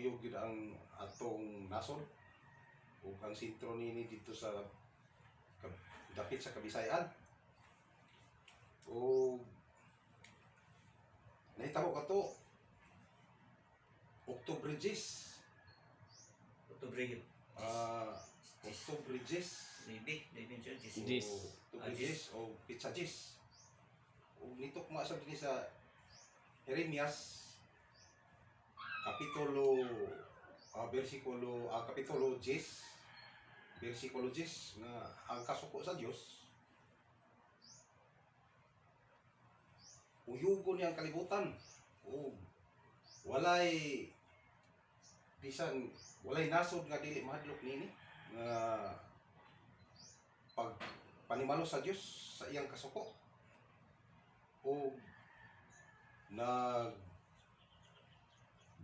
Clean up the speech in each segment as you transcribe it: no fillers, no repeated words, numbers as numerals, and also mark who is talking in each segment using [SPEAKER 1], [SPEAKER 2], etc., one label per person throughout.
[SPEAKER 1] uyog yun ang atong nasod ug ang sentro nini dito sa dapit sa Kabisayan. O nahitabo ka to October 10.
[SPEAKER 2] October
[SPEAKER 1] October 10.
[SPEAKER 2] maybe siya
[SPEAKER 3] Jis.
[SPEAKER 1] October 10 o Pizza 10. O nitok maasab din sa Jeremias kapitulo kapitulo 10 versikulo 10 nga ang kasuko sa Dios uyugon niya ang kalibutan o walay nasod nga dili mahadlok nini nga pag panimalo sa Dios sa iyang kasuko o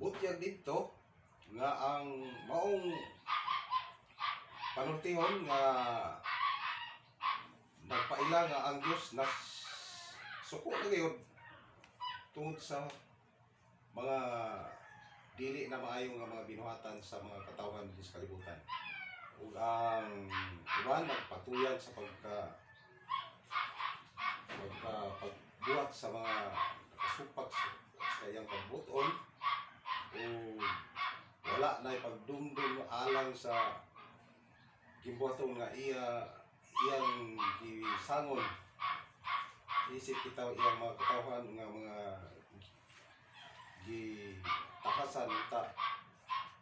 [SPEAKER 1] butyag dito nga ang maong panultihon nga nagpaila nga ang Dios nas suko na gayon tungod sa mga dili na maayo nga mga binuhatan sa mga katawhan din sa kalibutan. Ug ang uban nagpatuyan sa pagbuhat sa mga nakasupak sa iyang pagbuton o wala na ipagdumdum alang sa gimbuhaton nga iyang gisangon isip kita iyang mga katawhan nga mga gitakasan ta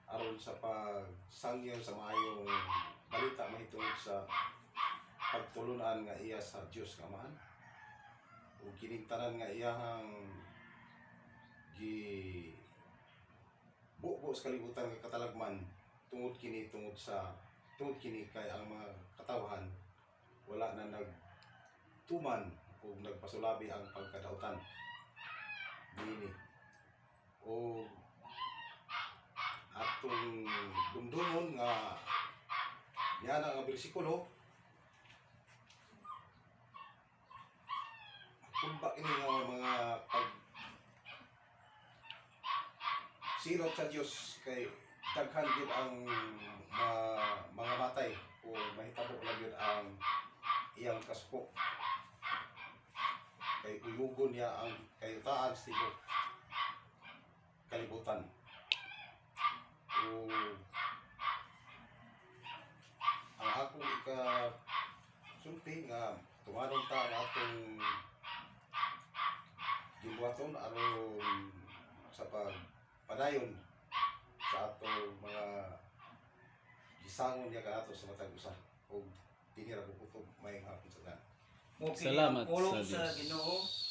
[SPEAKER 1] aron sa pagsangyon sa maayong balita mahitungod sa pagtulunan nga iya sa Dios nga Amahan o kining tanan nga iyang buo sa kalibutan nga katalagman tungod kini kay ang mga katawhan wala na nagtuman o nagpasulabi ang pagkadautan nini o atong dumdumon nga yan ang bersikulo kung ba ini nga mga sirot sa Dios kay daghan gyud ang mga matay o mahitabo lang yun ang iyang kasuko kay uyugon niya ang kayutaan sa tibok kalibutan o ang akong ikasulti nga tumanong ta ang atong gibuhaton aron sa padayon sa atong mga gisangon niya kanato sa matag usa o dinhi ra ko may hapon sa tanan.
[SPEAKER 3] Salamat sa
[SPEAKER 2] sa
[SPEAKER 3] Diyos.
[SPEAKER 2] Ginoo